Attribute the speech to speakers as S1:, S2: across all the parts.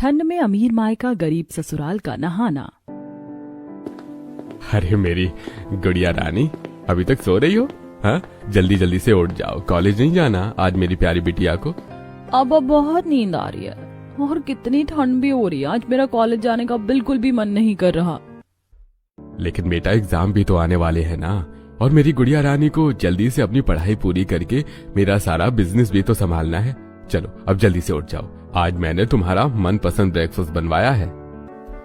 S1: ठंड में अमीर मायका गरीब ससुराल का नहाना।
S2: अरे मेरी गुड़िया रानी, अभी तक सो रही हो? हाँ, जल्दी जल्दी से उठ जाओ, कॉलेज नहीं जाना आज मेरी प्यारी बिटिया को?
S1: अब बहुत नींद आ रही है और कितनी ठंड भी हो रही है, आज मेरा कॉलेज जाने का बिल्कुल भी मन नहीं कर रहा।
S2: लेकिन बेटा एग्जाम भी तो आने वाले हैं ना, और मेरी गुड़िया रानी को जल्दी से अपनी पढ़ाई पूरी करके मेरा सारा बिजनेस भी तो संभालना है। चलो अब जल्दी से उठ जाओ, आज मैंने तुम्हारा मनपसंद ब्रेकफास्ट बनवाया है।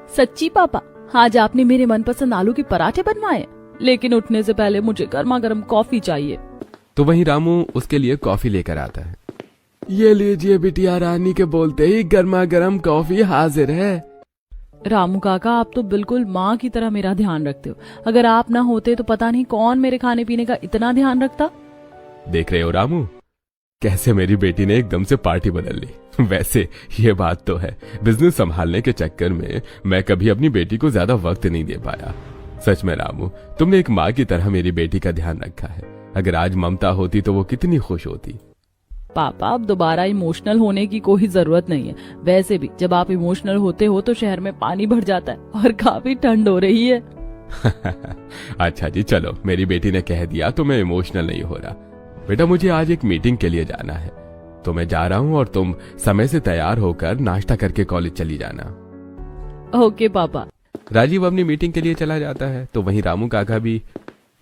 S1: सच्ची पापा, आज आपने मेरे मनपसंद आलू के पराठे बनवाए, लेकिन उठने से पहले मुझे गर्मा गर्म कॉफी चाहिए।
S2: तो वहीं रामू उसके लिए कॉफी लेकर आता है। ये लीजिए बिटिया रानी के बोलते ही गर्मा गर्म कॉफी हाजिर है।
S1: रामू काका, आप तो बिल्कुल माँ की तरह मेरा ध्यान रखते हो। अगर आप ना होते तो पता नहीं कौन मेरे खाने पीने का इतना ध्यान रखता।
S2: देख रहे हो रामू, कैसे मेरी बेटी ने एकदम से पार्टी बदल ली। वैसे ये बात तो है, बिजनेस संभालने के चक्कर में मैं कभी अपनी बेटी को ज्यादा वक्त नहीं दे पाया। सच में रामू, तुमने एक माँ की तरह मेरी बेटी का ध्यान रखा है। अगर आज ममता होती तो वो कितनी खुश होती।
S1: पापा, अब दोबारा इमोशनल होने की कोई जरूरत नहीं है। वैसे भी जब आप इमोशनल होते हो तो शहर में पानी भर जाता है और काफी ठंड हो रही है।
S2: अच्छा जी, चलो मेरी बेटी ने कह दिया तो मैं इमोशनल नहीं हो रहा। बेटा मुझे आज एक मीटिंग के लिए जाना है, तो मैं जा रहा हूँ और तुम समय से तैयार होकर नाश्ता करके कॉलेज चली जाना।
S1: ओके पापा।
S2: राजीव अपनी मीटिंग के लिए चला जाता है, तो वहीं रामू काका भी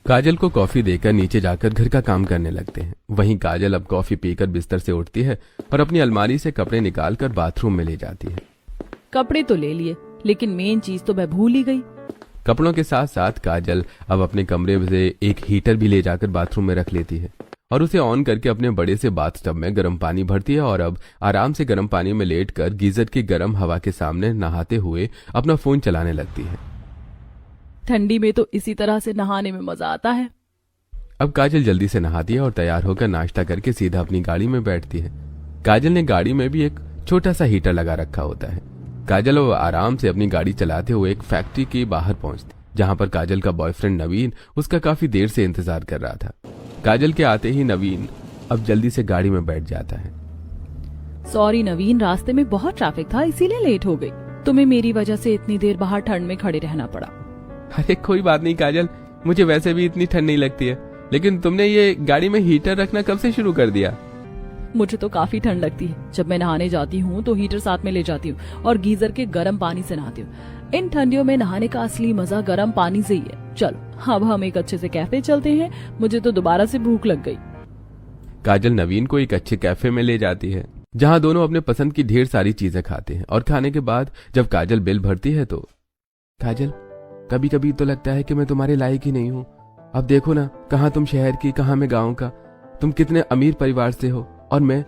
S2: काजल को कॉफी देकर नीचे जाकर घर का काम करने लगते हैं। वहीं काजल अब कॉफी पीकर बिस्तर से उठती है और अपनी अलमारी से कपड़े निकालकर बाथरूम में ले जाती है।
S1: कपड़े तो ले लिए, लेकिन मेन चीज तो मैं भूल ही गई।
S2: कपड़ों के साथ साथ काजल अब अपने कमरे से एक हीटर भी ले जाकर बाथरूम में रख लेती है और उसे ऑन करके अपने बड़े से बाथटब में गर्म पानी भरती है और अब आराम से गर्म पानी में लेटकर गीजर की गर्म हवा के सामने नहाते हुए अपना फोन चलाने लगती है।
S1: ठंडी में तो इसी तरह से नहाने में मजा आता है।
S2: अब काजल जल्दी से नहाती है और तैयार होकर नाश्ता करके सीधा अपनी गाड़ी में बैठती है। काजल ने गाड़ी में भी एक छोटा सा हीटर लगा रखा होता है। काजल अब आराम से अपनी गाड़ी चलाते हुए एक फैक्ट्री के बाहर पहुंचती, जहां पर काजल का बॉयफ्रेंड नवीन उसका काफी देर से इंतजार कर रहा था। काजल के आते ही नवीन अब जल्दी से गाड़ी में बैठ जाता है।
S1: सॉरी नवीन, रास्ते में बहुत ट्रैफिक था इसीलिए लेट हो गई। तुम्हें मेरी वजह से इतनी देर बाहर ठंड में खड़े रहना पड़ा।
S2: अरे कोई बात नहीं काजल, मुझे वैसे भी इतनी ठंड नहीं लगती है, लेकिन तुमने ये गाड़ी में हीटर रखना कब से शुरू कर दिया?
S1: मुझे तो काफी ठंड लगती है। जब मैं नहाने जाती हूँ तो हीटर साथ में ले जाती हूँ और गीजर के गर्म पानी से नहाती हूँ। इन ठंडियों में नहाने का असली मजा गर्म पानी से ही है। चलो अब हम एक अच्छे से कैफे चलते हैं, मुझे तो दोबारा से भूख लग गई।
S2: काजल नवीन को एक अच्छे कैफे में ले जाती है, जहाँ दोनों अपने पसंद की ढेर सारी चीजें खाते हैं और खाने के बाद जब काजल बिल भरती है तो काजल, कभी कभी तो लगता है कि मैं तुम्हारे लायक ही नहीं हूँ। अब देखो ना, कहाँ तुम शहर की, कहाँ मैं गाँव का। तुम कितने अमीर परिवार से हो और मैं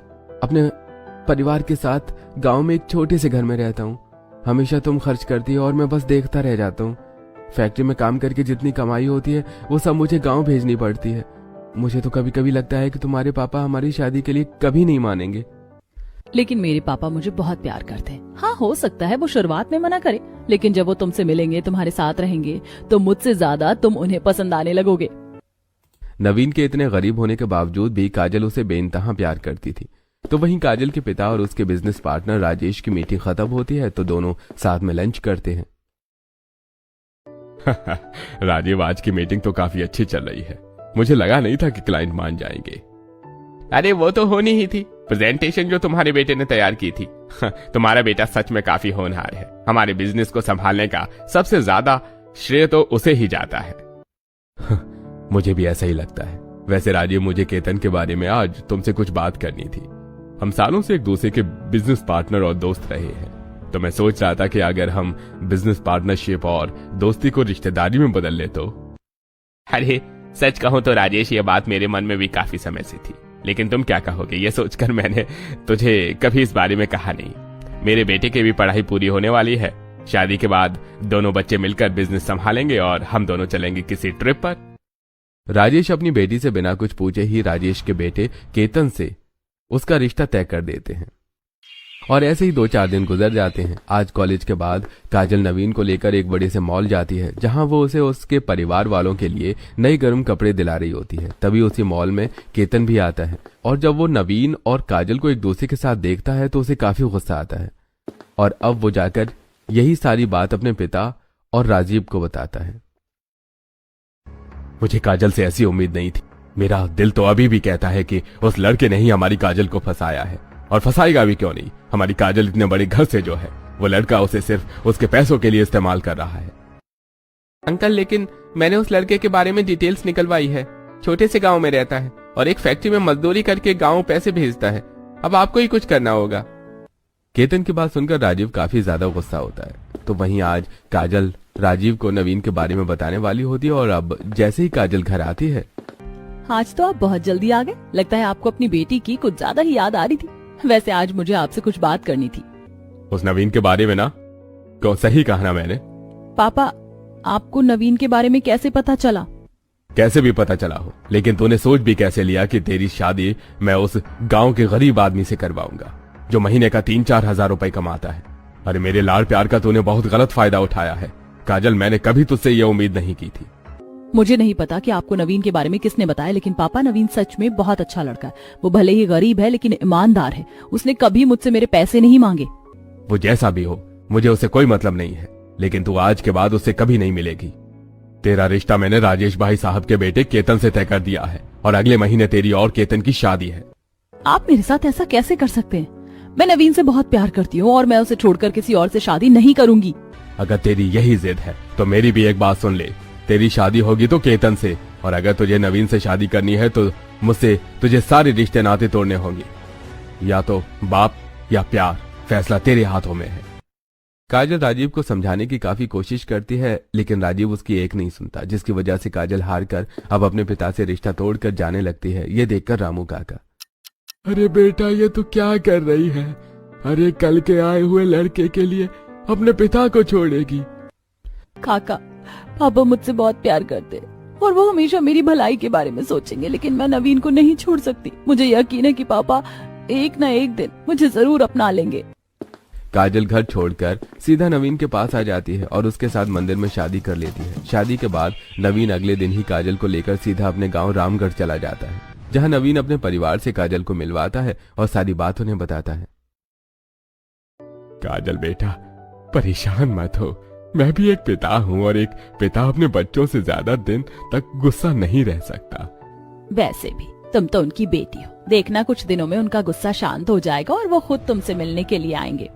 S2: अपने परिवार के साथ गाँव में एक छोटे से घर में रहता हूँ। हमेशा तुम खर्च करती हो और मैं बस देखता रह जाता हूँ। फैक्ट्री में काम करके जितनी कमाई होती है वो सब मुझे गाँव भेजनी पड़ती है। मुझे तो कभी कभी लगता है कि तुम्हारे पापा हमारी शादी के लिए कभी नहीं मानेंगे।
S1: लेकिन मेरे पापा मुझे बहुत प्यार करते हैं। हाँ, हो सकता है वो शुरुआत में मना करे, लेकिन जब वो तुमसे मिलेंगे, तुम्हारे साथ रहेंगे, तो मुझसे ज्यादा तुम उन्हें पसंद आने लगोगे।
S2: नवीन के इतने गरीब होने के बावजूद भी काजल उसे बेइंतहा प्यार करती थी। तो वहीं काजल के पिता और उसके बिजनेस पार्टनर राजेश की मीटिंग खत्म होती है तो दोनों साथ में लंच करते हैं। राजीव, आज की मीटिंग तो काफी अच्छी चल रही है। मुझे लगा नहीं था कि क्लाइंट मान जाएंगे। अरे वो तो होनी ही थी, प्रेजेंटेशन जो तुम्हारे बेटे ने तैयार की थी। तुम्हारा बेटा सच में काफी होनहार है। हमारे बिजनेस को संभालने का सबसे ज्यादा श्रेय तो उसे ही जाता है। मुझे भी ऐसा ही लगता है। वैसे राजीव, मुझे केतन के बारे में आज तुमसे कुछ बात करनी थी। हम सालों से एक दूसरे के बिजनेस पार्टनर और दोस्त रहे हैं, तो मैं सोच रहा था कि अगर हम बिजनेस पार्टनरशिप और दोस्ती को रिश्तेदारी में बदल ले तो। अरे सच कहूं तो राजेश, ये बात मेरे मन में भी काफी समय से थी, लेकिन तुम क्या कहोगे ये सोचकर मैंने तुझे कभी इस बारे में कहा नहीं। मेरे बेटे की भी पढ़ाई पूरी होने वाली है। शादी के बाद दोनों बच्चे मिलकर बिजनेस संभालेंगे और हम दोनों चलेंगे किसी ट्रिप पर। राजेश अपनी बेटी से बिना कुछ पूछे ही राजेश के बेटे केतन से उसका रिश्ता तय कर देते हैं और ऐसे ही 2-4 दिन गुजर जाते हैं। आज कॉलेज के बाद काजल नवीन को लेकर एक बड़े से मॉल जाती है, जहां वो उसे उसके परिवार वालों के लिए नए गर्म कपड़े दिला रही होती है। तभी उसी मॉल में केतन भी आता है और जब वो नवीन और काजल को एक दूसरे के साथ देखता है तो उसे काफी गुस्सा आता है और अब वो जाकर यही सारी बात अपने पिता और राजीव को बताता है। मुझे काजल से ऐसी उम्मीद नहीं थी। मेरा दिल तो अभी भी कहता है कि उस लड़के ने ही हमारी काजल को फंसाया है, और फंसाएगा भी क्यों नहीं। हमारी काजल इतने बड़े घर से जो है, वो लड़का उसे सिर्फ उसके पैसों के लिए इस्तेमाल कर रहा है। अंकल, लेकिन मैंने उस लड़के के बारे में डिटेल्स निकलवाई है। छोटे से गांव में रहता है और एक फैक्ट्री में मजदूरी करके गांव पैसे भेजता है। अब आपको ही कुछ करना होगा। केतन की बात सुनकर राजीव काफी ज्यादा गुस्सा होता है। तो वहीं आज काजल राजीव को नवीन के बारे में बताने वाली होती है, और अब जैसे ही काजल घर आती है।
S1: आज तो आप बहुत जल्दी आ गए। लगता है आपको अपनी बेटी की कुछ ज्यादा ही याद आ रही थी। वैसे आज मुझे आपसे कुछ बात करनी थी।
S2: उस नवीन के बारे में ना? क्यों, सही कहा ना मैंने?
S1: पापा, आपको नवीन के बारे में कैसे पता चला?
S2: कैसे भी पता चला हो, लेकिन तूने सोच भी कैसे लिया कि तेरी शादी मैं उस गांव के गरीब आदमी से करवाऊंगा जो महीने का 3-4 हजार रुपए कमाता है? अरे मेरे लाड़ प्यार का तूने बहुत गलत फायदा उठाया है काजल। मैंने कभी तुझसे ये उम्मीद नहीं की थी।
S1: मुझे नहीं पता कि आपको नवीन के बारे में किसने बताया, लेकिन पापा, नवीन सच में बहुत अच्छा लड़का है। वो भले ही गरीब है लेकिन ईमानदार है। उसने कभी मुझसे मेरे पैसे नहीं मांगे।
S2: वो जैसा भी हो, मुझे उससे कोई मतलब नहीं है, लेकिन तू आज के बाद उससे कभी नहीं मिलेगी। तेरा रिश्ता मैंने राजेश भाई साहब के बेटे केतन से तय कर दिया है, और अगले महीने तेरी और केतन की शादी है।
S1: आप मेरे साथ ऐसा कैसे कर सकते हैं? मैं नवीन से बहुत प्यार करती हूँ और मैं उसे छोड़कर किसी और से शादी नहीं करूंगी।
S2: अगर तेरी यही जिद है तो मेरी भी एक बात सुन ले। तेरी शादी होगी तो केतन से, और अगर तुझे नवीन से शादी करनी है तो मुझसे तुझे सारे रिश्ते नाते तोड़ने होंगे। या तो बाप या प्यार, फैसला तेरे हाथों में है। काजल राजीव को समझाने की काफी कोशिश करती है, लेकिन राजीव उसकी एक नहीं सुनता, जिसकी वजह से काजल हार कर अब अपने पिता से रिश्ता तोड़कर जाने लगती है। ये देखकर रामू काका,
S3: अरे बेटा, ये तू क्या कर रही है? अरे कल के आए हुए लड़के के लिए अपने पिता को छोड़ेगी?
S1: काका, पापा मुझसे बहुत प्यार करते हैं और वो हमेशा मेरी भलाई के बारे में सोचेंगे, लेकिन मैं नवीन को नहीं छोड़ सकती। मुझे यकीन है कि पापा एक न एक दिन मुझे जरूर अपना लेंगे।
S2: काजल घर छोड़कर सीधा नवीन के पास आ जाती है और उसके साथ मंदिर में शादी कर लेती है। शादी के बाद नवीन अगले दिन ही काजल को लेकर सीधा अपने गांव रामगढ़ चला जाता है, जहां नवीन अपने परिवार से काजल को मिलवाता है और सारी बात उन्हें बताता है।
S3: काजल बेटा, परेशान मत हो। मैं भी एक पिता हूँ, और एक पिता अपने बच्चों से ज्यादा दिन तक गुस्सा नहीं रह सकता।
S1: वैसे भी तुम तो उनकी बेटी हो। देखना, कुछ दिनों में उनका गुस्सा शांत हो जाएगा और वो खुद तुमसे मिलने के लिए आएंगे।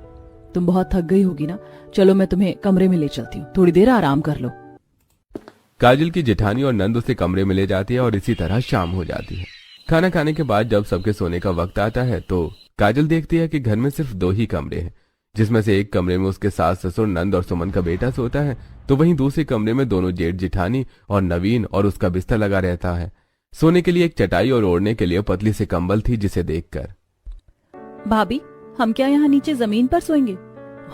S1: तुम बहुत थक गई होगी ना? चलो मैं तुम्हें कमरे में ले चलती हूँ, थोड़ी देर आराम कर लो।
S2: काजल की जेठानी और नंद उसे कमरे में ले जाती है और इसी तरह शाम हो जाती है। खाना खाने के बाद जब सबके सोने का वक्त आता है तो काजल देखती है कि घर में सिर्फ 2 ही कमरे हैं, जिसमें से एक कमरे में उसके सास ससुर नंद और सुमन का बेटा सोता है, तो वहीं दूसरे कमरे में दोनों जेठ जेठानी और नवीन और उसका बिस्तर लगा रहता है। सोने के लिए एक चटाई और ओढ़ने के लिए पतली सी कंबल थी, जिसे देखकर,
S1: भाभी, हम क्या यहाँ नीचे जमीन पर सोएंगे?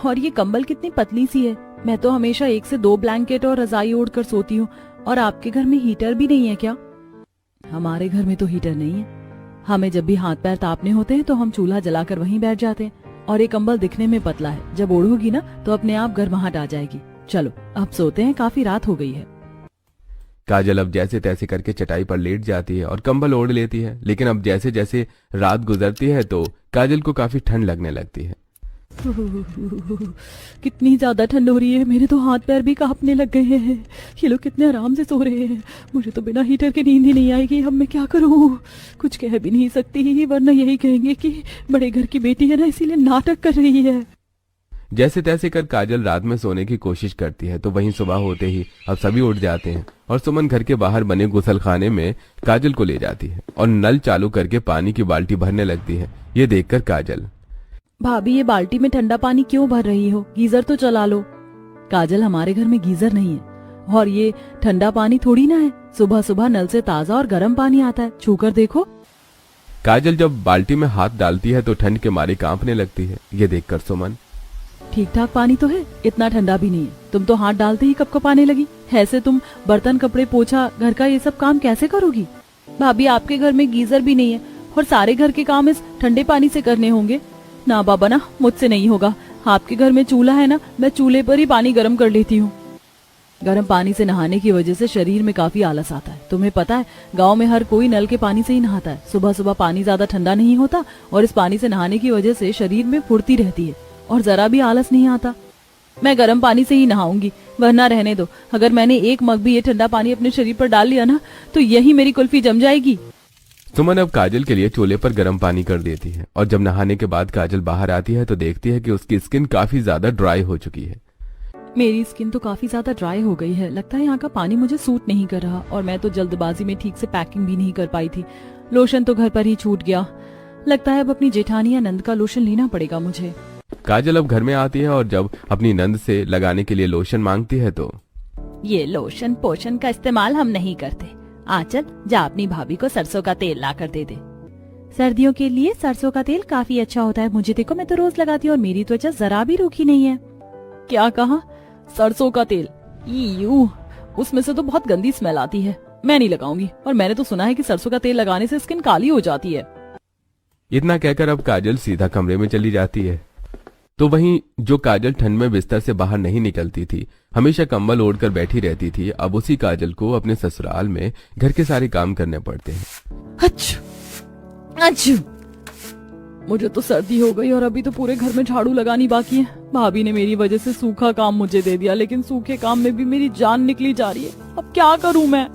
S1: और ये कंबल कितनी पतली सी है। मैं तो हमेशा 1 से 2 ब्लैंकेट और रजाई ओढ़कर सोती हूँ। और आपके घर में हीटर भी नहीं है क्या? हमारे घर में तो हीटर नहीं है। हमें जब भी हाथ पैर तापने होते हैं तो हम चूल्हा जलाकर वहीं बैठ जाते हैं। और ये कंबल दिखने में पतला है, जब ओढ़ोगी ना तो अपने आप गर्माहट आ जाएगी। चलो अब सोते हैं, काफी रात हो गई है।
S2: काजल अब जैसे तैसे करके चटाई पर लेट जाती है और कंबल ओढ़ लेती है, लेकिन अब जैसे जैसे रात गुजरती है तो काजल को काफी ठंड लगने लगती है।
S1: कितनी ज्यादा ठंड हो रही है, मेरे तो हाथ पैर भी कांपने लग गए हैं। ये लोग कितने आराम से सो रहे हैं। मुझे तो बिना हीटर के नींद ही नहीं आएगी। अब मैं क्या करूं? कुछ कह भी नहीं सकती, वरना यही कहेंगे कि बड़े घर की बेटी है ना, इसीलिए नाटक कर रही है।
S2: जैसे तैसे कर काजल रात में सोने की कोशिश करती है, तो वहीं सुबह होते ही अब सभी उठ जाते हैं और सुमन घर के बाहर बने गुसलखाने में काजल को ले जाती है और नल चालू करके पानी की बाल्टी भरने लगती है। ये देखकर काजल,
S1: भाभी, ये बाल्टी में ठंडा पानी क्यों भर रही हो? गीजर तो चला लो। काजल, हमारे घर में गीजर नहीं है और ये ठंडा पानी थोड़ी ना है। सुबह सुबह नल से ताजा और गर्म पानी आता है, छूकर देखो।
S2: काजल जब बाल्टी में हाथ डालती है तो ठंड के मारे कांपने लगती है। ये देखकर सुमन,
S1: ठीक ठाक पानी तो है, इतना ठंडा भी नहीं है। तुम तो हाथ डालते ही कपकपाने लगी। ऐसे तुम बर्तन, कपड़े, पोछा, घर का ये सब काम कैसे करोगी? भाभी, आपके घर में गीजर भी नहीं है और सारे घर के काम इस ठंडे पानी से करने होंगे? ना बाबा ना, मुझसे नहीं होगा। आपके घर में चूल्हा है ना, मैं चूल्हे पर ही पानी गर्म कर लेती हूँ। गर्म पानी से नहाने की वजह से शरीर में काफी आलस आता है। तुम्हें पता है, गांव में हर कोई नल के पानी से ही नहाता है। सुबह सुबह पानी ज्यादा ठंडा नहीं होता और इस पानी से नहाने की वजह से शरीर में फुर्ती रहती है और जरा भी आलस नहीं आता। मैं गर्म पानी से ही नहाऊंगी, वरना रहने दो। अगर मैंने एक मग भी ये ठंडा पानी अपने शरीर पर डाल लिया ना तो यही मेरी कुल्फी जम जाएगी।
S3: सुमन अब काजल के लिए चूल्हे पर गर्म पानी कर देती है और जब नहाने के बाद काजल बाहर आती है तो देखती है कि उसकी स्किन काफी ज्यादा ड्राई हो चुकी है।
S1: मेरी स्किन तो काफी ज्यादा ड्राई हो गई है। लगता है यहाँ का पानी मुझे सूट नहीं कर रहा, और मैं तो जल्दबाजी में ठीक से पैकिंग भी नहीं कर पाई थी। लोशन तो घर पर ही छूट गया। लगता है अब अपनी जेठानी या नंद का लोशन लेना पड़ेगा मुझे।
S3: काजल अब घर में आती है और जब अपनी नंद से लगाने के लिए लोशन मांगती है तो
S1: ये लोशन पोशन का इस्तेमाल हम नहीं करते। आंचल, जा अपनी भाभी को सरसों का तेल ला कर दे दे। सर्दियों के लिए सरसों का तेल काफी अच्छा होता है। मुझे देखो, मैं तो रोज लगाती हूँ और मेरी त्वचा जरा भी रूखी नहीं है। क्या कहा? सरसों का तेल? यू, उसमें से तो बहुत गंदी स्मेल आती है। मैं नहीं लगाऊंगी। और मैंने तो सुना है कि सरसों का तेल लगाने से स्किन काली हो जाती है।
S3: इतना कहकर अब काजल सीधा कमरे में चली जाती है। तो वहीं जो काजल ठंड में बिस्तर से बाहर नहीं निकलती थी, हमेशा कंबल ओढ़कर बैठी रहती थी, अब उसी काजल को अपने ससुराल में घर के सारे काम करने पड़ते हैं।
S1: अच्छू, मुझे तो सर्दी हो गई और अभी तो पूरे घर में झाड़ू लगानी बाकी है। भाभी ने मेरी वजह से सूखा काम मुझे दे दिया, लेकिन सूखे काम में भी मेरी जान निकली जा रही है। अब क्या करूं मैं?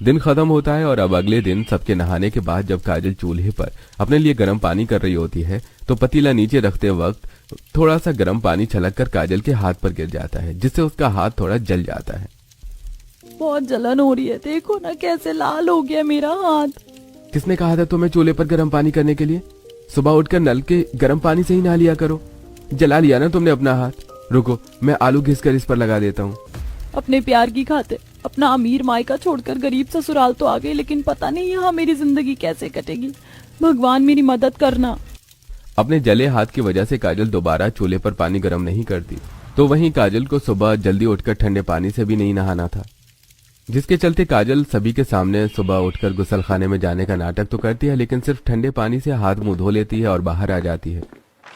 S3: दिन खत्म होता है और अब अगले दिन सबके नहाने के बाद जब काजल चूल्हे पर अपने लिए गर्म पानी कर रही होती है तो पतीला नीचे रखते वक्त थोड़ा सा गर्म पानी छलककर काजल के हाथ पर गिर जाता है, जिससे उसका हाथ थोड़ा जल जाता है।
S1: बहुत जलन हो रही है, देखो ना कैसे लाल हो गया मेरा हाथ।
S3: किसने कहा था तुम्हें चूल्हे पर गर्म पानी करने के लिए? सुबह उठकर नल के गर्म पानी से ही नहा लिया करो। जला लिया ना तुमने अपना हाथ। रुको, मैं आलू घिस कर इस पर लगा देता हूँ।
S1: अपने प्यार की खातिर अपना अमीर मायका छोड़कर गरीब ससुराल तो आ गई, लेकिन पता नहीं यहाँ मेरी जिंदगी कैसे कटेगी। भगवान मेरी मदद करना।
S3: अपने जले हाथ की वजह से काजल दोबारा चूल्हे पर पानी गर्म नहीं करती, तो वहीं काजल को सुबह जल्दी उठकर ठंडे पानी से भी नहीं नहाना था, जिसके चलते काजल सभी के सामने सुबह उठकर गुसलखाने में जाने का नाटक तो करती है, लेकिन सिर्फ ठंडे पानी से हाथ मुंह धो लेती है और बाहर आ जाती है।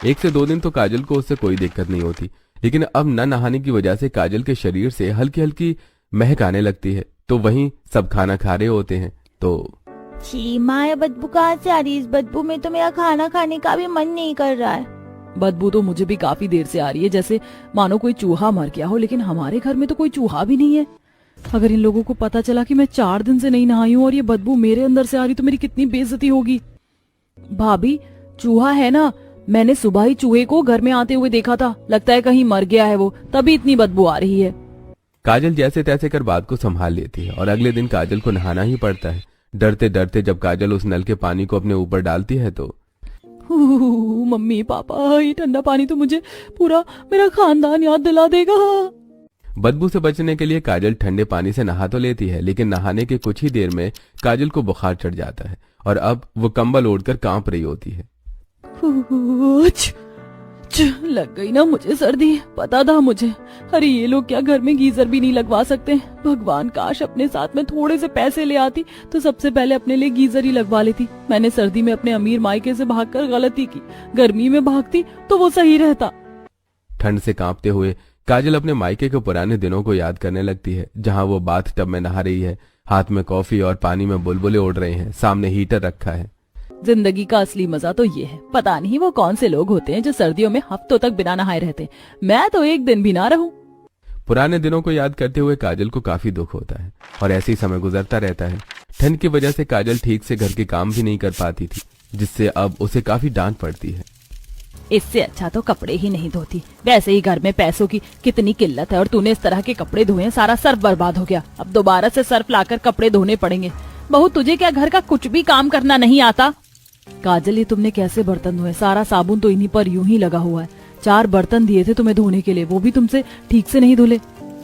S3: 1 से 2 दिन तो काजल को उससे कोई दिक्कत नहीं होती, लेकिन अब न नहाने की वजह से काजल के शरीर से हल्की हल्की महक आने लगती है। तो वहीं सब खाना खा रहे होते हैं तो
S4: छी माँ, बदबू कहाँ से आ रही है? इस बदबू में तो मेरा खाना खाने का भी मन नहीं कर रहा है।
S1: बदबू तो मुझे भी काफी देर से आ रही है, जैसे मानो कोई चूहा मर गया हो, लेकिन हमारे घर में तो कोई चूहा भी नहीं है। अगर इन लोगों को पता चला कि मैं 4 दिन से नहीं नहाई हूँ और ये बदबू मेरे अंदर से आ रही तो मेरी कितनी बेइज्जती होगी। भाभी, चूहा है ना? मैंने सुबह ही चूहे को घर में आते हुए देखा था। लगता है कहीं मर गया है वो, तभी इतनी बदबू आ रही है।
S3: काजल जैसे तैसे कर बात को संभाल लेती है और अगले दिन काजल को नहाना ही पड़ता है। डरते डरते जब काजल उस नल के पानी को अपने ऊपर डालती है तो
S1: मम्मी पापा, ये ठंडा पानी तो मुझे पूरा मेरा खानदान याद दिला देगा।
S3: बदबू से बचने के लिए काजल ठंडे पानी से नहा तो लेती है, लेकिन नहाने के कुछ ही देर में काजल को बुखार चढ़ जाता है और अब वो कंबल ओढ़कर कांप रही होती है।
S1: लग गई ना मुझे सर्दी, पता था मुझे। अरे ये लोग क्या घर में गीजर भी नहीं लगवा सकते? भगवान, काश अपने साथ में थोड़े से पैसे ले आती तो सबसे पहले अपने लिए गीजर ही लगवा लेती। मैंने सर्दी में अपने अमीर मायके से भागकर गलती की। गर्मी में भागती तो वो सही रहता।
S3: ठंड से कांपते हुए काजल अपने मायके के पुराने दिनों को याद करने लगती है, जहाँ वो बाथ टब में नहा रही है, हाथ में कॉफी और पानी में बुलबुले उड़ रहे हैं, सामने हीटर रखा है।
S1: जिंदगी का असली मजा तो ये है। पता नहीं वो कौन से लोग होते हैं जो सर्दियों में हफ्तों तक बिना नहाए रहते। मैं तो एक दिन भी ना रहूं।
S3: पुराने दिनों को याद करते हुए काजल को काफी दुख होता है और ऐसे ही समय गुजरता रहता है। ठंड की वजह से काजल ठीक से घर के काम भी नहीं कर पाती थी, जिससे अब उसे काफी डांट पड़ती है।
S1: इससे अच्छा तो कपड़े ही नहीं धोती। वैसे ही घर में पैसों की कितनी किल्लत है और तूने इस तरह के कपड़े धोए, सारा सर्फ बर्बाद हो गया। अब दोबारा से सर्फ लाकर कपड़े धोने पड़ेंगे। बहू, तुझे क्या घर का कुछ भी काम करना नहीं आता? काजल, ये तुमने कैसे बर्तन धोए? सारा साबुन तो इन्हीं पर यूं ही लगा हुआ है। 4 बर्तन दिए थे तुम्हें धोने के लिए, वो भी तुमसे ठीक से नहीं धुले।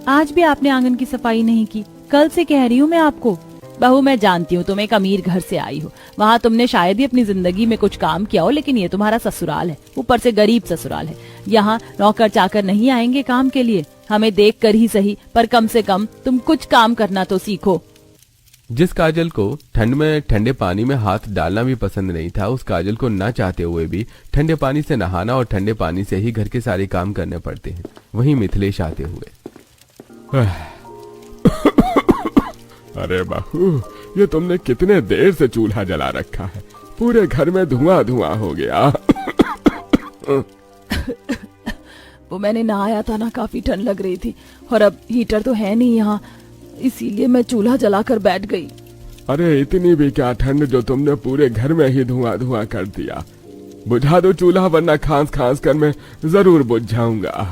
S1: आज भी आपने आंगन की सफाई नहीं की। कल से कह रही हूँ मैं आपको। बहू, मैं जानती हूँ तुम एक अमीर घर से आई हो, वहाँ तुमने शायद ही अपनी जिंदगी में कुछ काम किया हो, लेकिन ये तुम्हारा ससुराल है, ऊपर से गरीब ससुराल है। यहाँ नौकर चाकर नहीं आएंगे काम के लिए। हमें देख कर ही सही, पर कम से कम तुम कुछ काम करना तो सीखो।
S3: जिस काजल को ठंड में ठंडे पानी में हाथ डालना भी पसंद नहीं था, उस काजल को न चाहते हुए भी ठंडे पानी से नहाना और ठंडे पानी से ही घर के सारे काम करने पड़ते हैं। वहीं मिथिलेश आते हुए,
S2: अरे बहू, ये तुमने कितने देर से चूल्हा जला रखा है? पूरे घर में धुआं धुआं हो गया।
S1: वो मैंने नहाया था ना, काफी ठंड लग रही थी और अब हीटर तो है नहीं यहाँ, इसीलिए मैं चूल्हा जलाकर बैठ गई।
S2: अरे इतनी भी क्या ठंड जो तुमने पूरे घर में ही धुआं धुआं कर दिया। बुझा दो चूल्हा वरना खांस खांस कर मैं जरूर बुझ जाऊंगा।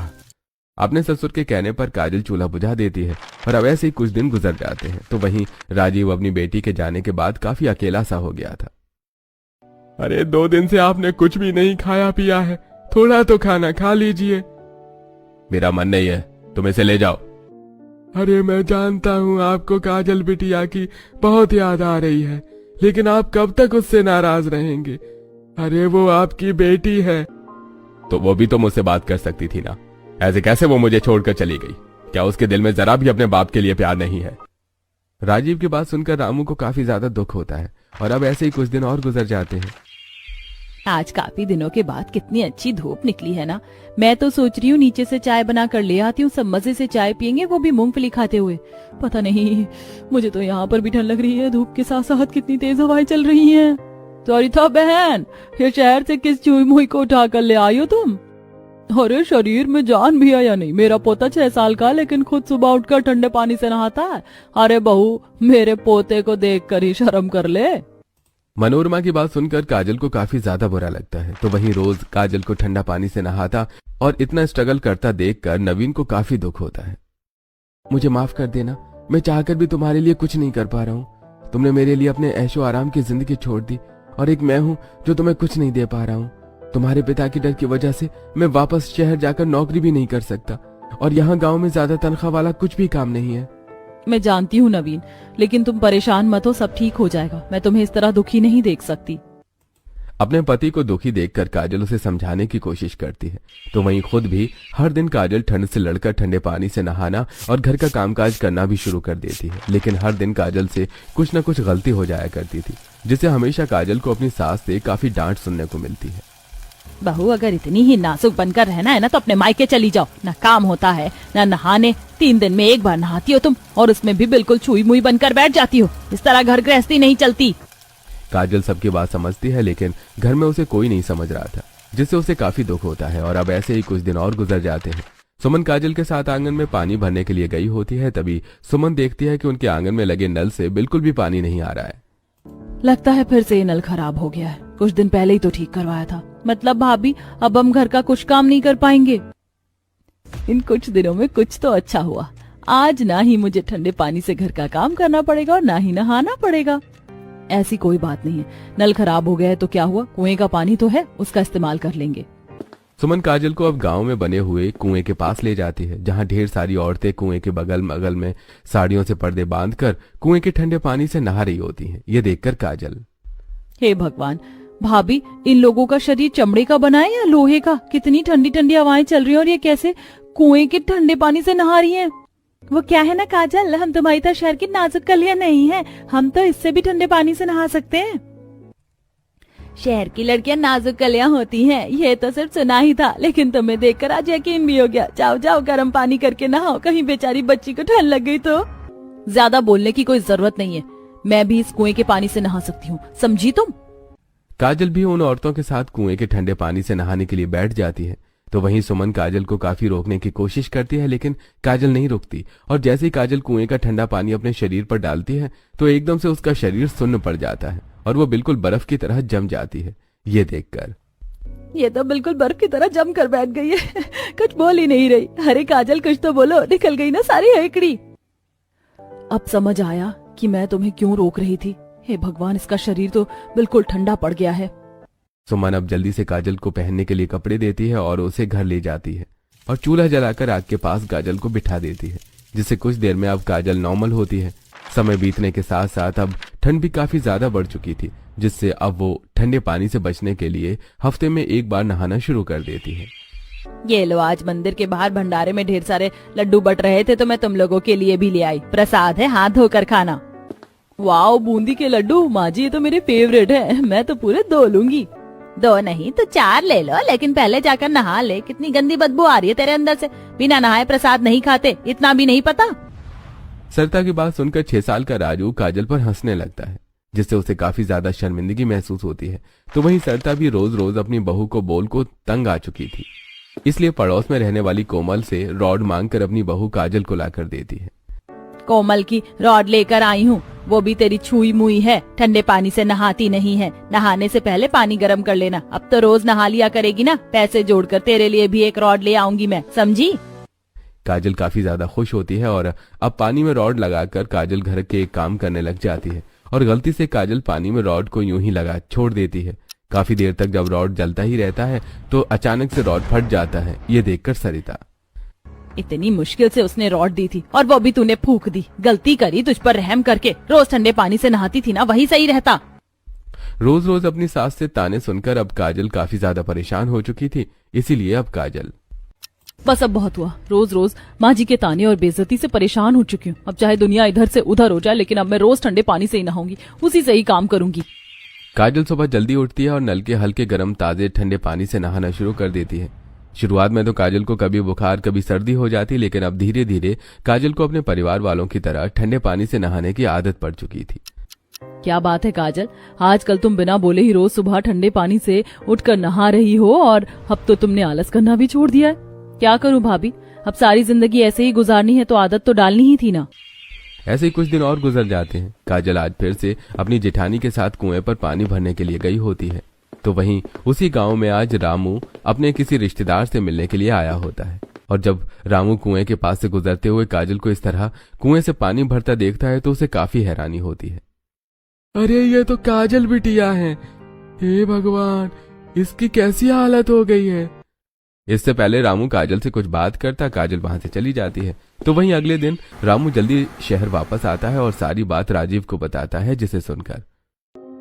S3: अपने ससुर के कहने पर काजल चूल्हा बुझा देती है और अब ऐसे ही कुछ दिन गुजर जाते हैं। तो वहीं राजीव अपनी बेटी के जाने के बाद काफी अकेला सा हो गया था।
S2: अरे 2 दिन से आपने कुछ भी नहीं खाया पिया है, थोड़ा तो खाना खा लीजिए।
S3: मेरा मन नहीं है, तुम इसे ले जाओ।
S2: अरे मैं जानता हूँ आपको काजल बिटिया की बहुत याद आ रही है, लेकिन आप कब तक उससे नाराज रहेंगे। अरे वो आपकी बेटी है।
S3: तो वो भी तो मुझसे बात कर सकती थी ना, ऐसे कैसे वो मुझे छोड़कर चली गई? क्या उसके दिल में जरा भी अपने बाप के लिए प्यार नहीं है? राजीव की बात सुनकर रामू को काफी ज्यादा दुख होता है और अब ऐसे ही कुछ दिन और गुजर जाते हैं।
S1: आज काफी दिनों के बाद कितनी अच्छी धूप निकली है ना। मैं तो सोच रही हूँ नीचे से चाय बना कर ले आती हूँ, सब मजे से चाय पियेंगे, वो भी मूंगफली खाते हुए। पता नहीं, मुझे तो यहाँ पर भी ठंड लग रही है, धूप के साथ साथ कितनी तेज हवाएं चल रही हैं। सरिता बहन, ये शहर से किस चूई मुई को उठा कर ले आई हो तुम? अरे शरीर में जान भी है या नहीं? मेरा पोता 6 साल का, लेकिन खुद सुबह उठकर ठंडे पानी से नहाता है। अरे बहू, मेरे पोते को देखकर ही शर्म कर ले।
S3: मनोरमा की बात सुनकर काजल को काफी ज्यादा बुरा लगता है। तो वहीं रोज काजल को ठंडा पानी से नहाता और इतना स्ट्रगल करता देखकर नवीन को काफी दुख होता है। मुझे माफ कर देना, मैं चाहकर भी तुम्हारे लिए कुछ नहीं कर पा रहा हूँ। तुमने मेरे लिए अपने ऐशो आराम की जिंदगी छोड़ दी और एक मैं हूँ जो तुम्हें कुछ नहीं दे पा रहा हूँ। तुम्हारे पिता की डर की वजह से मैं वापस शहर जाकर नौकरी भी नहीं कर सकता और यहाँ गांव में ज्यादा तनख्वाह वाला कुछ भी काम नहीं है।
S1: मैं जानती हूँ नवीन, लेकिन तुम परेशान मत हो, सब ठीक हो जाएगा। मैं तुम्हें इस तरह दुखी नहीं देख सकती।
S3: अपने पति को दुखी देखकर काजल उसे समझाने की कोशिश करती है। तो वहीं खुद भी हर दिन काजल ठंड से लड़कर ठंडे पानी से नहाना और घर का कामकाज करना भी शुरू कर देती है। लेकिन हर दिन काजल से कुछ न कुछ गलती हो जाया करती थी, जिससे हमेशा काजल को अपनी सास से काफी डांट सुनने को मिलती है।
S1: बहू, अगर इतनी ही नाजुक बनकर रहना है ना तो अपने मायके चली जाओ। ना काम होता है ना नहाने, 3 दिन में एक बार नहाती हो तुम, और उसमें भी बिल्कुल छुई मुई बनकर बैठ जाती हो। इस तरह घर गृहस्थी नहीं चलती।
S3: काजल सबकी बात समझती है, लेकिन घर में उसे कोई नहीं समझ रहा था, जिससे उसे काफी दुख होता है। और अब ऐसे ही कुछ दिन और गुजर जाते हैं। सुमन काजल के साथ आंगन में पानी भरने के लिए गई होती है। तभी सुमन देखती है कि उनके आंगन में लगे नल से बिल्कुल भी पानी नहीं आ रहा है।
S1: लगता है फिर से ये नल खराब हो गया है। कुछ दिन पहले ही तो ठीक करवाया था। मतलब भाभी, अब हम घर का कुछ काम नहीं कर पाएंगे। इन कुछ दिनों में कुछ तो अच्छा हुआ। आज ना ही मुझे ठंडे पानी से घर का काम करना पड़ेगा और ना ही नहाना पड़ेगा। ऐसी कोई बात नहीं है, नल खराब हो गया है तो क्या हुआ, कुएं का पानी तो है, उसका इस्तेमाल कर लेंगे।
S3: सुमन काजल को अब गांव में बने हुए कुएं के पास ले जाती है, जहां ढेर सारी औरतें कुएं के बगल बगल में साड़ियों से पर्दे बांधकर कुएं के ठंडे पानी से नहा रही होती हैं। ये देखकर काजल,
S1: हे भगवान, भाभी, इन लोगों का शरीर चमड़े का बना है या लोहे का? कितनी ठंडी ठंडी हवाएं चल रही हैं और ये कैसे कुएं के ठंडे पानी से नहा रही हैं? वो क्या है ना काजल, हम तुम्हारी तरह शहर की नाजुक कलियां नहीं है, हम तो इससे भी ठंडे पानी से नहा सकते हैं। शहर की लड़कियां नाजुक कलियां होती हैं, ये तो सिर्फ सुना ही था, लेकिन तुम्हें देखकर आज यकीन भी हो गया। जाओ जाओ, गर्म पानी करके नहाओ, कहीं बेचारी बच्ची को ठंड लग गई तो। ज्यादा बोलने की कोई जरूरत नहीं है, मैं भी इस कुएं के पानी से नहा सकती हूँ, समझी तुम?
S3: काजल भी उन औरतों के साथ कुएं के ठंडे पानी से नहाने के लिए बैठ जाती है। तो वहीं सुमन काजल को काफी रोकने की कोशिश करती है, लेकिन काजल नहीं रुकती। और जैसे ही काजल कुएं का ठंडा पानी अपने शरीर पर डालती है तो एकदम से उसका शरीर सुन्न पड़ जाता है और वो बिल्कुल बर्फ की तरह जम जाती है। ये देखकर,
S1: ये तो बिल्कुल बर्फ की तरह जम कर बैठ गई है कुछ बोल ही नहीं रही। अरे काजल, कुछ तो बोलो, निकल गई ना सारी हेकड़ी। अब समझ आया कि मैं तुम्हें क्यों रोक रही थी। हे भगवान, इसका शरीर तो बिल्कुल ठंडा पड़ गया है।
S3: सुमन अब जल्दी से काजल को पहनने के लिए कपड़े देती है और उसे घर ले जाती है और चूल्हा जलाकर आग के पास काजल को बिठा देती है, जिससे कुछ देर में अब काजल नॉर्मल होती है। समय बीतने के साथ साथ अब ठंड भी काफी ज्यादा बढ़ चुकी थी, जिससे अब वो ठंडे पानी से बचने के लिए हफ्ते में एक बार नहाना शुरू कर देती है।
S1: ये लो, आज मंदिर के बाहर भंडारे में ढेर सारे लड्डू बट रहे थे तो मैं तुम लोगों के लिए भी ले आई। प्रसाद है, हाथ धोकर खाना। वाओ, बूंदी के लड्डू, माँ जी ये तो मेरे फेवरेट है, मैं तो पूरे 2 लूंगी। 2 नहीं तो 4 ले लो, लेकिन पहले जाकर नहा ले। कितनी गंदी बदबू आ रही है तेरे अंदर से, बिना नहाए प्रसाद नहीं खाते, इतना भी नहीं पता?
S3: सरिता की बात सुनकर 6 साल का राजू काजल पर हंसने लगता है, जिससे उसे काफी ज्यादा शर्मिंदगी महसूस होती है। तो वहीं सरिता भी रोज रोज अपनी बहू को बोल को तंग आ चुकी थी। इसलिए पड़ोस में रहने वाली कोमल से रॉड मांगकर अपनी बहू काजल को लाकर देती है।
S1: कोमल की रॉड लेकर आई हूँ, वो भी तेरी छुई मुई है, ठंडे पानी से नहाती नहीं है। नहाने से पहले पानी गर्म कर लेना। अब तो रोज नहा लिया करेगी ना, पैसे जोड़कर तेरे लिए भी एक रॉड ले आऊंगी मैं, समझी?
S3: काजल काफी ज्यादा खुश होती है और अब पानी में रॉड लगाकर काजल घर के काम करने लग जाती है। और गलती से काजल पानी में रॉड को यूं ही लगा छोड़ देती है। काफी देर तक जब रॉड जलता ही रहता है तो अचानक से रॉड फट जाता है। ये देखकर सरिता,
S1: इतनी मुश्किल से उसने रॉड दी थी और वो भी तूने फूंक दी। गलती करी तुझ पर रहम करके, रोज ठंडे पानी से नहाती थी ना, वही सही रहता।
S3: रोज रोज अपनी सास से ताने सुनकर अब काजल काफी ज्यादा परेशान हो चुकी थी। इसीलिए अब काजल,
S1: बस अब बहुत हुआ। रोज रोज माँ जी के ताने और बेइज्जती से परेशान हो चुकी हूँ। अब चाहे दुनिया इधर से उधर हो जाए, लेकिन अब मैं रोज ठंडे पानी से ही नहाऊंगी, उसी से ही काम करूंगी।
S3: काजल सुबह जल्दी उठती है और नल के हल्के गर्म ताजे ठंडे पानी से नहाना शुरू कर देती है। शुरुआत में तो काजल को कभी बुखार कभी सर्दी हो जाती, लेकिन अब धीरे धीरे काजल को अपने परिवार वालों की तरह ठंडे पानी से नहाने की आदत पड़ चुकी थी।
S1: क्या बात है काजल, आजकल तुम बिना बोले ही रोज सुबह ठंडे पानी से उठकर नहा रही हो, और अब तो तुमने आलस करना भी छोड़ दिया है। क्या करूं भाभी, अब सारी जिंदगी ऐसे ही गुजारनी है तो आदत तो डालनी ही थी ना।
S3: ऐसे ही कुछ दिन और गुजर जाते हैं। काजल आज फिर से अपनी जेठानी के साथ कुएं पर पानी भरने के लिए गई होती है। तो वहीं उसी गांव में आज रामू अपने किसी रिश्तेदार से मिलने के लिए आया होता है। और जब रामू कुएं के पास से गुजरते हुए काजल को इस तरह कुएं से पानी भरता देखता है तो उसे काफी हैरानी होती है। अरे ये तो काजल बिटिया है, हे भगवान, इसकी कैसी हालत हो गई है। इससे पहले रामू काजल से कुछ बात करता काजल वहां से चली जाती है। तो वहीं अगले दिन रामू जल्दी शहर वापस आता है और सारी बात राजीव को बताता है, जिसे सुनकर,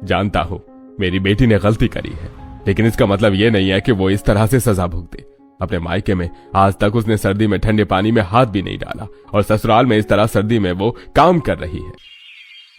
S2: जानता हूँ मेरी बेटी ने गलती करी है, लेकिन इसका मतलब ये नहीं है कि वो इस तरह से सजा भुगते। अपने मायके में आज तक उसने सर्दी में ठंडे पानी में हाथ भी नहीं डाला, और ससुराल में इस तरह सर्दी में वो काम कर रही है।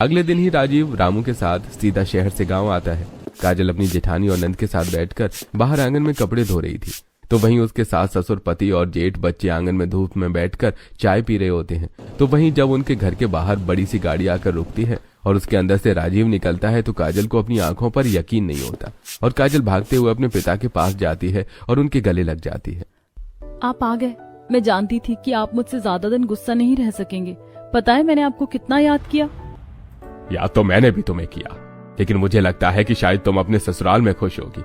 S3: अगले दिन ही राजीव रामू के साथ सीधा शहर से गांव आता है। काजल अपनी जेठानी और नंद के साथ बैठकर बाहर आंगन में कपड़े धो रही थी। तो वहीं उसके सास ससुर पति और जेठ बच्चे आंगन में धूप में बैठकर चाय पी रहे होते हैं। तो वहीं जब उनके घर के बाहर बड़ी सी गाड़ी आकर रुकती है और उसके अंदर से राजीव निकलता है तो काजल को अपनी आंखों पर यकीन नहीं होता, और काजल भागते हुए अपने पिता के पास जाती है और उनके गले लग जाती है।
S1: आप आ गए। मैं जानती थी कि आप मुझसे ज्यादा दिन गुस्सा नहीं रह सकेंगे। पता है मैंने आपको कितना याद किया।
S2: याद तो मैंने भी तुम्हें किया, लेकिन मुझे लगता है कि शायद तुम अपने ससुराल में खुश होगी,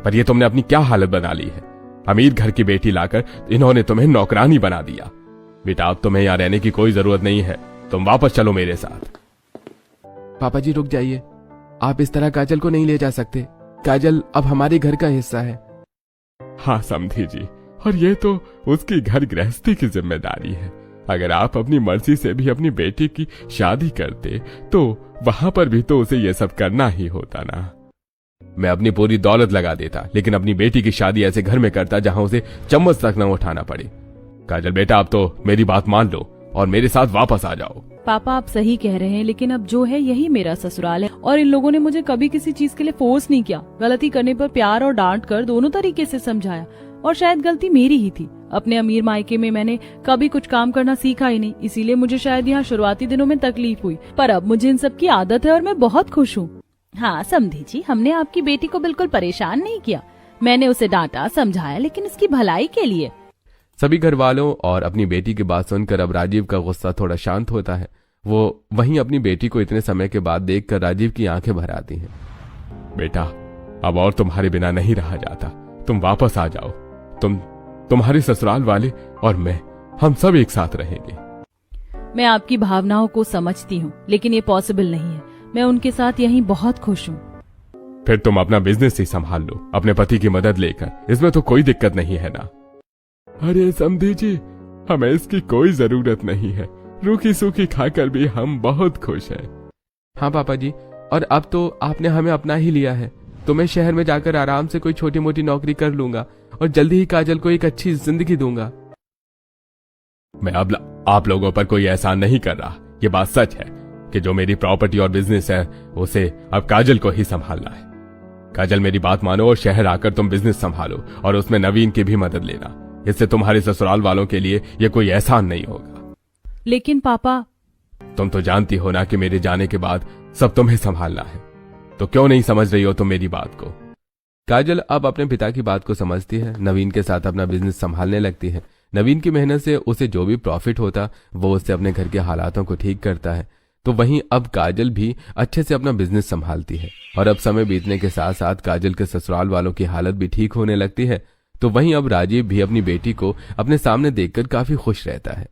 S2: पर ये तुमने अपनी क्या हालत बना ली है। अमीर घर की बेटी लाकर इन्होंने तुम्हें नौकरानी बना दिया। बेटा अब तुम्हें यहाँ रहने की कोई जरूरत नहीं है, तुम वापस चलो मेरे साथ।
S3: पापा जी रुक जाइए, आप इस तरह काजल को नहीं ले जा सकते। काजल अब हमारे घर का हिस्सा है।
S2: हाँ समधी जी, और ये तो उसकी घर गृहस्थी की जिम्मेदारी है। अगर आप अपनी मर्जी से भी अपनी बेटी की शादी करते तो वहां पर भी तो उसे ये सब करना ही होता ना। मैं अपनी पूरी दौलत लगा देता, लेकिन अपनी बेटी की शादी ऐसे घर में करता जहां उसे चम्मच तक न उठाना पड़े। काजल बेटा अब तो मेरी बात मान लो और मेरे साथ वापस आ जाओ।
S1: पापा आप सही कह रहे हैं, लेकिन अब जो है यही मेरा ससुराल है, और इन लोगों ने मुझे कभी किसी चीज के लिए फोर्स नहीं किया। गलती करने पर प्यार और डांट कर दोनों तरीके से समझाया, और शायद गलती मेरी ही थी। अपने अमीर मायके में मैंने कभी कुछ काम करना सीखा ही नहीं, इसीलिए मुझे शायद यहाँ शुरुआती दिनों में तकलीफ हुई, पर अब मुझे इन सब की आदत है और मैं बहुत खुश हूँ। हाँ समधी जी, हमने आपकी बेटी को बिल्कुल परेशान नहीं किया। मैंने उसे डांटा समझाया, लेकिन उसकी भलाई के लिए।
S3: सभी घर वालों और अपनी बेटी की बात सुनकर अब राजीव का गुस्सा थोड़ा शांत होता है। वो वहीं अपनी बेटी को इतने समय के बाद देखकर राजीव की आंखें भर आती हैं।
S2: बेटा अब और तुम्हारे बिना नहीं रहा जाता, तुम वापस आ जाओ। तुम्हारे ससुराल वाले और मैं, हम सब एक साथ रहेंगे।
S1: मैं आपकी भावनाओं को समझती हूँ, लेकिन ये पॉसिबल नहीं है। मैं उनके साथ यहीं बहुत खुश हूँ।
S2: फिर तुम अपना बिजनेस ही संभाल लो अपने पति की मदद लेकर, इसमें तो कोई दिक्कत नहीं है ना। अरे समधी जी, हमें इसकी कोई जरूरत नहीं है, रूखी सूखी खाकर भी हम बहुत खुश हैं।
S3: हाँ पापा जी, और अब तो आपने हमें अपना ही लिया है, तो मैं शहर में जाकर आराम से कोई छोटी मोटी नौकरी कर लूंगा और जल्दी ही काजल को एक अच्छी जिंदगी दूंगा।
S2: मैं अब आप लोगों पर कोई एहसान नहीं कर रहा। ये बात सच है कि जो मेरी प्रॉपर्टी और बिजनेस है उसे अब काजल को ही संभालना है। काजल मेरी बात मानो और शहर आकर तुम बिजनेस संभालो और उसमें नवीन की भी मदद लेना। इससे तुम्हारे ससुराल वालों के लिए ये कोई एहसान नहीं होगा।
S1: लेकिन पापा,
S2: तुम तो जानती हो ना कि मेरे जाने के बाद सब तुम्हें संभालना है, तो क्यों नहीं समझ रही हो तुम मेरी बात को।
S3: काजल अब अपने पिता की बात को समझती है, नवीन के साथ अपना बिजनेस संभालने लगती है। नवीन की मेहनत से उसे जो भी प्रॉफिट होता वो उससे अपने घर के हालातों को ठीक करता है। तो वहीं अब काजल भी अच्छे से अपना बिजनेस संभालती है और अब समय बीतने के साथ साथ काजल के ससुराल वालों की हालत भी ठीक होने लगती है। तो वहीं अब राजीव भी अपनी बेटी को अपने सामने देखकर काफी खुश रहता है।